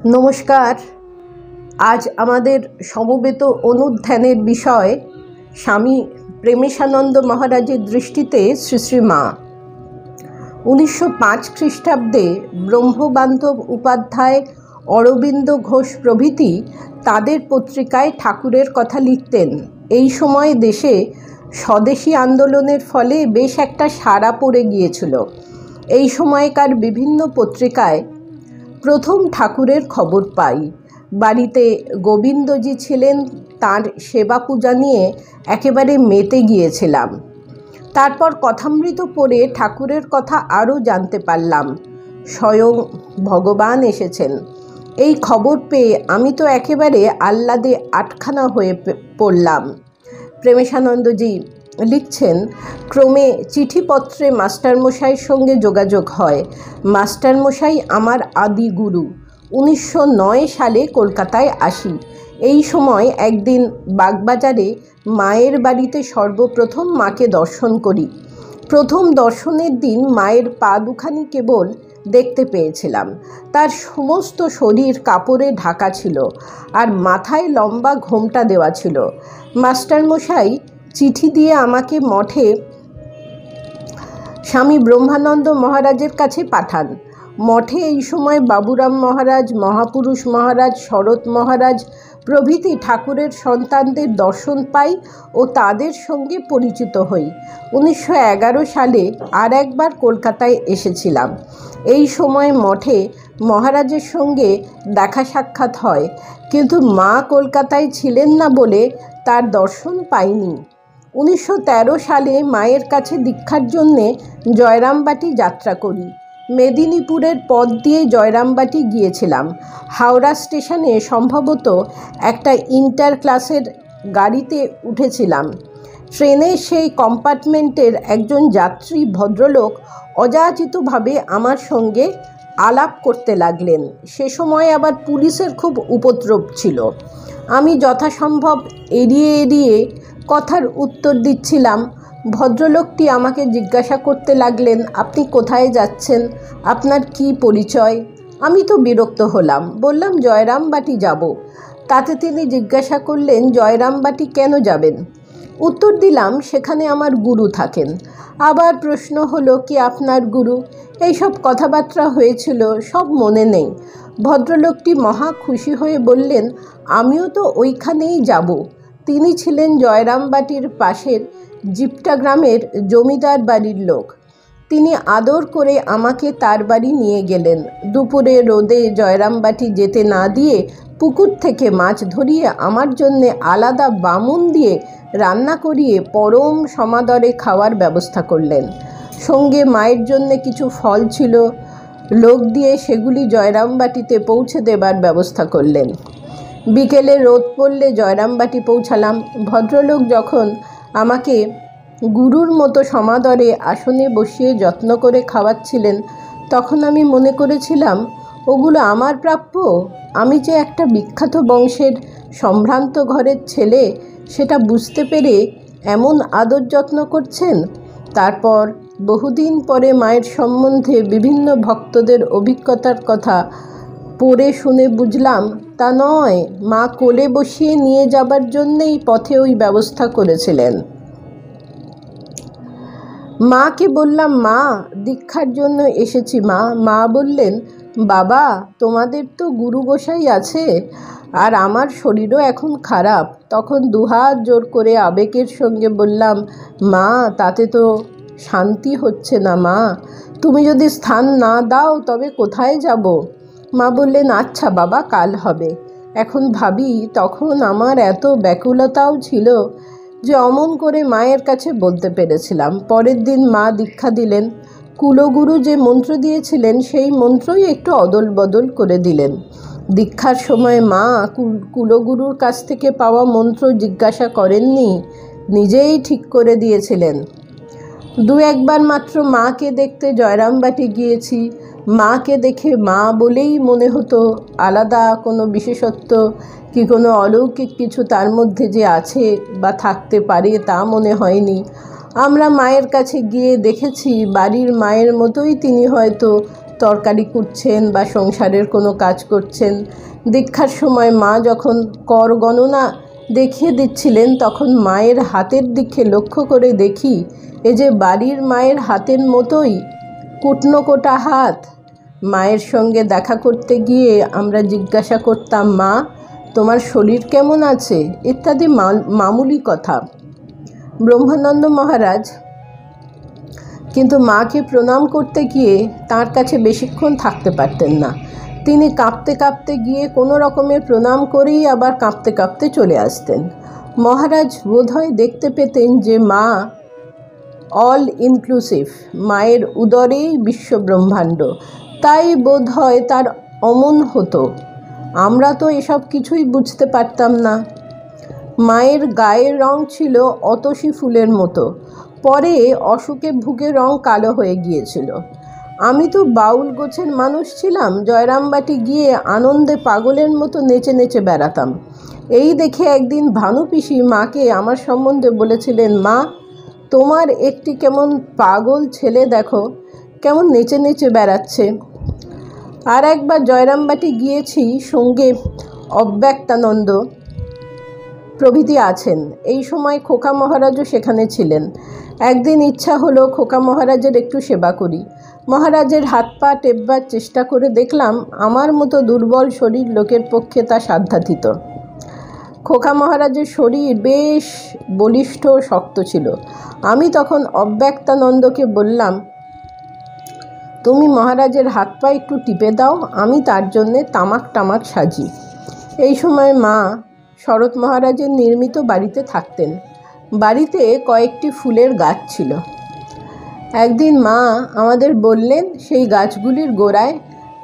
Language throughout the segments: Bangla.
নমস্কার। আজ আমাদের সমবেত অনুধ্যানের বিষয় স্বামী প্রেমেশানন্দ মহারাজের দৃষ্টিতে শ্রী শ্রী মা। 1905 খ্রিস্টাব্দে ব্রহ্মবান্ধব উপাধ্যায়, অরবিন্দ ঘোষ প্রভৃতি তাদের পত্রিকায় ঠাকুরের কথা লিখতেন। এই সময় দেশে স্বদেশী আন্দোলনের ফলে বেশ একটা সাড়া পড়ে গিয়েছিল। এই সময়কার বিভিন্ন পত্রিকায় প্রথম ঠাকুরের খবর পাই। বাড়িতে গোবিন্দজি ছিলেন, তাঁর সেবা পূজা নিয়ে একেবারে মেতে গিয়েছিলাম। তারপর কথামৃত পড়ে ঠাকুরের কথা আরও জানতে পারলাম। স্বয়ং ভগবান এসেছেন। এই খবর পেয়ে আমি তো একেবারে আহ্লাদে আটখানা হয়ে পড়লাম। প্রেমেশানন্দজি লিখছেন, ক্রমে চিঠিপত্রে মাস্টারমশাইয়ের সঙ্গে যোগাযোগ হয়। মাস্টারমশাই আমার আদি গুরু। 1909 সালে কলকাতায় আসি। এই সময় একদিন বাগবাজারে মায়ের বাড়িতে সর্বপ্রথম মাকে দর্শন করি। প্রথম দর্শনের দিন মায়ের পা দুখানি কেবল দেখতে পেয়েছিলাম। তার সমস্ত শরীর কাপড়ে ঢাকা ছিল, আর মাথায় লম্বা ঘোমটা দেওয়া ছিল। মাস্টারমশাই চিঠি দিয়ে আমাকে মঠে স্বামী ব্রহ্মানন্দ মহারাজের কাছে পাঠান। মঠে এই সময় বাবুরাম মহারাজ, মহাপুরুষ মহারাজ, শরৎ মহারাজ প্রভৃতি ঠাকুরের সন্তানদের দর্শন পাই ও তাদের সঙ্গে পরিচিত হই। 1911 সালে আর একবার কলকাতায় এসেছিলাম। এই সময় মঠে মহারাজের সঙ্গে দেখা সাক্ষাৎ হয়, কিন্তু মা কলকাতায় ছিলেন না বলে তার দর্শন পাইনি। 1913 সালে মায়ের কাছে দীক্ষার জন্যে জয়রামবাটি যাত্রা করি। মেদিনীপুরের পথ দিয়ে জয়রামবাটি গিয়েছিলাম। হাওড়া স্টেশনে সম্ভবত একটা ইন্টার ক্লাসের গাড়িতে উঠেছিলাম। ট্রেনের সেই কম্পার্টমেন্টের একজন যাত্রী ভদ্রলোক অযাচিতভাবে আমার সঙ্গে আলাপ করতে লাগলেন। সে সময় আবার পুলিশের খুব উপদ্রব ছিল। আমি যথাসম্ভব এড়িয়ে এড়িয়ে কথার উত্তর দিচ্ছিলাম। ভদ্রলোকটি আমাকে জিজ্ঞাসা করতে লাগলেন, আপনি কোথায় যাচ্ছেন, আপনার কি পরিচয়? আমি তো বিরক্ত হলাম, বললাম জয়রামবাটি যাব। তাতে তিনি জিজ্ঞাসা করলেন, জয়রামবাটি কেন যাবেন? উত্তর দিলাম, সেখানে আমার গুরু থাকেন। আবার প্রশ্ন হলো, কি আপনার গুরু? এইসব কথাবার্তা হয়েছিল, সব মনে নেই। ভদ্রলোকটি মহা খুশি হয়ে বললেন, আমিও তো ওইখানেই যাব। তিনি ছিলেন জয়রামবাটির পাশের জিপটা গ্রামের জমিদার বাড়ির লোক। তিনি আদর করে আমাকে তার বাড়ি নিয়ে গেলেন। দুপুরে রোদে জয়রামবাটি যেতে না দিয়ে পুকুর থেকে মাছ ধরিয়ে আমার জন্যে আলাদা বামুন দিয়ে রান্না করিয়ে পরম সমাদরে খাওয়ার ব্যবস্থা করলেন। সঙ্গে মায়ের জন্যে কিছু ফল ছিল, লোক দিয়ে সেগুলি জয়রামবাটিতে পৌঁছে দেবার ব্যবস্থা করলেন। বিকেলে রোদ পড়লে জয়রামবাটি পৌঁছালাম। ভদ্রলোক যখন আমাকে গুরুর মতো সমাদরে আসনে বসিয়ে যত্ন করে খাওয়াচ্ছিলেন, তখন আমি মনে করেছিলাম, ওগুলো আমার প্রাপ্য। আমি যে একটা বিখ্যাত বংশের সম্ভ্রান্ত ঘরের ছেলে, সেটা বুঝতে পেরে এমন আদর যত্ন করছেন। তারপর বহুদিন পরে মায়ের সম্বন্ধে বিভিন্ন ভক্তদের অভিজ্ঞতার কথা পড়ে শুনে বুঝলাম, তা নয়, মা কোলে বসিয়ে নিয়ে যাবার জন্যেই পথে ওই ব্যবস্থা করেছিলেন। মাকে বললাম, মা, দীক্ষার জন্য এসেছি মা। মা বললেন, বাবা, তোমাদের তো গুরু গোসাই আছে, আর আমার শরীরও এখন খারাপ। তখন দুহাত জোর করে আবেগের সঙ্গে বললাম, মা, তাতে তো শান্তি হচ্ছে না মা। তুমি যদি স্থান না দাও তবে কোথায় যাব? মা বললেন, আচ্ছা বাবা, কাল হবে। এখন ভাবি, তখন আমার এত ব্যাকুলতাও ছিল যে অমন করে মায়ের কাছে বলতে পেরেছিলাম। পরের দিন মা দীক্ষা দিলেন। কুলগুরু যে মন্ত্র দিয়েছিলেন সেই মন্ত্রই একটু অদল বদল করে দিলেন। দীক্ষার সময় মা কুলগুরুর কাছ থেকে পাওয়া মন্ত্র জিজ্ঞাসা করেননি, নিজেই ঠিক করে দিয়েছিলেন। দু একবার মাত্র মাকে দেখতে জয়রামবাটি গিয়েছি। মাকে দেখে মা বলেই মনে হতো আলাদা কোনো বিশেষত্ব কি কোনো অলৌকিক কিছু তার মধ্যে যে আছে বা থাকতে পারে, তা মনে হয়নি। আমরা মায়ের কাছে গিয়ে দেখেছি বাড়ির মায়ের মতোই তিনি হয়তো তরকারি কুটছেন বা সংসারের কোনো কাজ করছেন। দীক্ষার সময় মা যখন কর গণনা দেখিয়ে দিচ্ছিলেন, তখন মায়ের হাতের দিকে লক্ষ্য করে দেখি এ যে বাড়ির মায়ের হাতের মতোই কুটনো কোটা হাত। মায়ের সঙ্গে দেখা করতে গিয়ে আমরা জিজ্ঞাসা করতাম, মা তোমার শরীর কেমন আছে ইত্যাদি মামুলি কথা। ব্রহ্মানন্দ মহারাজ কিন্তু মাকে প্রণাম করতে গিয়ে তার কাছে বেশিক্ষণ থাকতে পারতেন না। তিনি কাঁপতে কাঁপতে গিয়ে কোনো রকমের প্রণাম করেই আবার কাঁপতে কাঁপতে চলে আসতেন। মহারাজ বোধহয় দেখতে পেতেন যে মা অল ইনক্লুসিভ, মায়ের উদরেই বিশ্বব্রহ্মাণ্ড, তাই বোধহয় তার অমন হতো। আমরা তো এসব কিছুই বুঝতে পারতাম না। মায়ের গায়ের রং ছিল অতসী ফুলের মতো, পরে অসুখে ভুগে রং কালো হয়ে গিয়েছিল। আমি তো বাউল গোছের মানুষ ছিলাম, জয়রামবাটি গিয়ে আনন্দে পাগলের মতো নেচে নেচে বেড়াতাম। এই দেখে একদিন ভানু পিসি মাকে আমার সম্বন্ধে বলেছিলেন, মা তোমার একটি কেমন পাগল ছেলে দেখো, কেমন নেচে নেচে বেড়াচ্ছে। আর একবার জয়রামবাটি গিয়েছি, সঙ্গে অব্যক্তানন্দ প্রভৃতি আছেন। এই সময় খোকা মহারাজও সেখানে ছিলেন। একদিন ইচ্ছা হলো খোকা মহারাজের একটু সেবা করি। মহারাজের হাত পা টেপবার চেষ্টা করে দেখলাম আমার মতো দুর্বল শরীর লোকের পক্ষে তা সাধ্যাতীত। খোকা মহারাজের শরীর বেশ বলিষ্ঠ শক্ত ছিল। আমি তখন অব্যক্তানন্দকে বললাম, তুমি মহারাজের হাত পা একটু টিপে দাও, আমি তার জন্যে তামাক টামাক সাজি। এই সময় মা শরৎ মহারাজের নির্মিত বাড়িতে থাকতেন। বাড়িতে কয়েকটি ফুলের গাছ ছিল। একদিন মা আমাদের বললেন সেই গাছগুলির গোড়ায়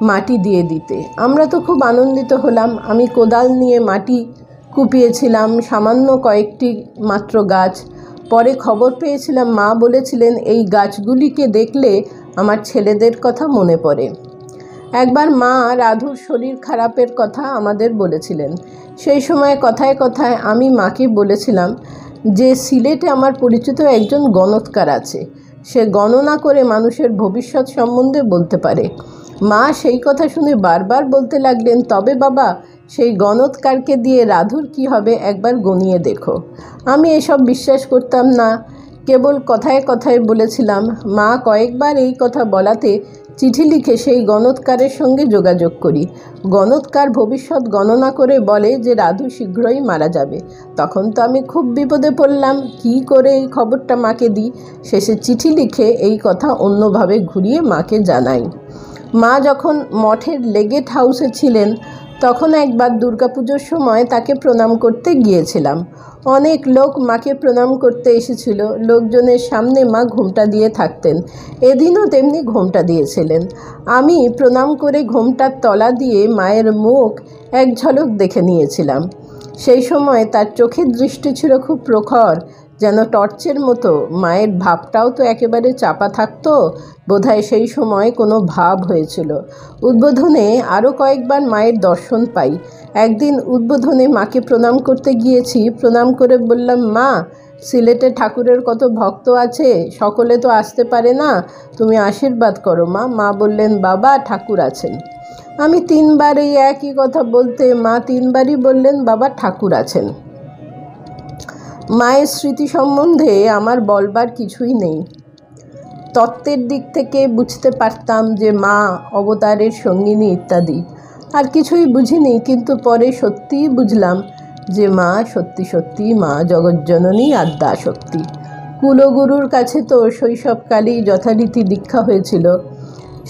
মাটি দিয়ে দিতে। আমরা তো খুব আনন্দিত হলাম। আমি কোদাল নিয়ে মাটি কুপিয়েছিলাম, সামান্য কয়েকটি মাত্র গাছ। পরে খবর পেয়েছিলাম মা বলেছিলেন, এই গাছগুলিকে দেখলে আমার ছেলেদের কথা মনে পড়ে। একবার মা রাধুর শরীর খারাপের কথা আমাদের বলেছিলেন। সেই সময় কথায় কথায় আমি মাকে বলেছিলাম যে সিলেটে আমার পরিচিত একজন গণৎকার আছে, সে গণনা করে মানুষের ভবিষ্যৎ সম্বন্ধে বলতে পারে। মা সেই কথা শুনে বারবার বলতে লাগলেন, তবে বাবা সেই গণৎকারকে দিয়ে রাধুর কি হবে একবার গনিয়ে দেখো। আমি এসব বিশ্বাস করতাম না, কেবল কথায় কথায় বলেছিলাম। মা কয়েকবার এই কথা বলাতে চিঠি লিখে সেই গণৎকারের সঙ্গে যোগাযোগ করি। গণৎকার ভবিষ্যৎ গণনা করে বলে যে রাধু শীঘ্রই মারা যাবে। তখন তো আমি খুব বিপদে পড়লাম, কি করে এই খবরটা মাকে দিই। শেষে চিঠি লিখে এই কথা অন্যভাবে ঘুরিয়ে মাকে জানাই। মা যখন মঠের লেগেট হাউসে ছিলেন, তখন একবার দুর্গাপুজোর সময় তাকে প্রণাম করতে গিয়েছিলাম। অনেক লোক মাকে প্রণাম করতে এসেছিল। লোকজনের সামনে মা ঘোমটা দিয়ে থাকতেন। এদিনও তেমনি ঘোমটা দিয়েছিলেন। আমি প্রণাম করে ঘোমটার তলা দিয়ে মায়ের মুখ এক ঝলক দেখে নিয়েছিলাম। সেই সময় তার চোখের দৃষ্টি ছিল খুব প্রখর, যেন টর্চের মতো। মায়ের ভাবটাও তো একেবারে চাপা থাকতো। বোধহয় সেই সময় কোনো ভাব হয়েছিল। উদ্বোধনে আরও কয়েকবার মায়ের দর্শন পাই। একদিন উদ্বোধনে মাকে প্রণাম করতে গিয়েছি। প্রণাম করে বললাম, মা সিলেটে ঠাকুরের কত ভক্ত আছে, সকলে তো আসতে পারে না, তুমি আশীর্বাদ করো মা। মা বললেন, বাবা ঠাকুর আছেন। আমি তিনবার এই একই কথা বলতে মা তিনবারই বললেন, বাবা ঠাকুর আছেন। মায়ের স্মৃতি সম্বন্ধে আমার বলবার কিছুই নেই। তত্ত্বের দিক থেকে বুঝতে পারতাম যে মা অবতারের সঙ্গিনী ইত্যাদি, আর কিছুই বুঝিনি। কিন্তু পরে সত্যিই বুঝলাম যে মা সত্যি সত্যি মা জগজ্জননী আদ্যা শক্তি। কুলগুরুর কাছে তো শৈশবকালেই যথারীতি দীক্ষা হয়েছিল।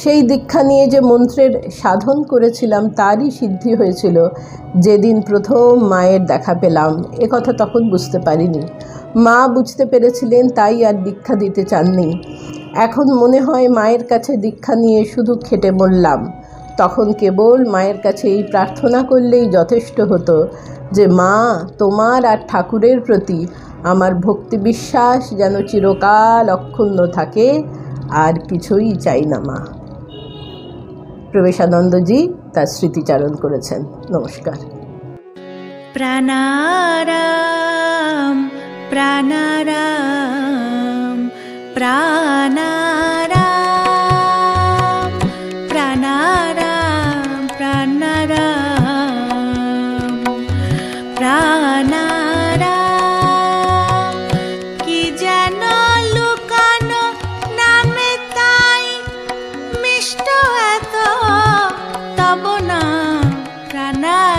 সেই দীক্ষা নিয়ে যে মন্ত্রের সাধন করেছিলাম তারই সিদ্ধি হয়েছিল যেদিন প্রথম মায়ের দেখা পেলাম। কথা তখন বুঝতে পারিনি। মা বুঝতে পেরেছিলেন, তাই আর দীক্ষা দিতে চাননি। এখন মনে হয় মায়ের কাছে দীক্ষা নিয়ে শুধু খেটে মরলাম। তখন কেবল মায়ের কাছে এই প্রার্থনা করলেই যথেষ্ট হতো যে মা তোমার আর ঠাকুরের প্রতি আমার ভক্তি বিশ্বাস যেন চিরকাল অক্ষুণ্ণ থাকে, আর কিছুই চাই না মা। প্রবেশানন্দজি তার স্মৃতিচারণ করেছেন। নমস্কার। প্রাণারাম প্রাণারাম প্রাণারাম প্রাণারাম প্রণাম।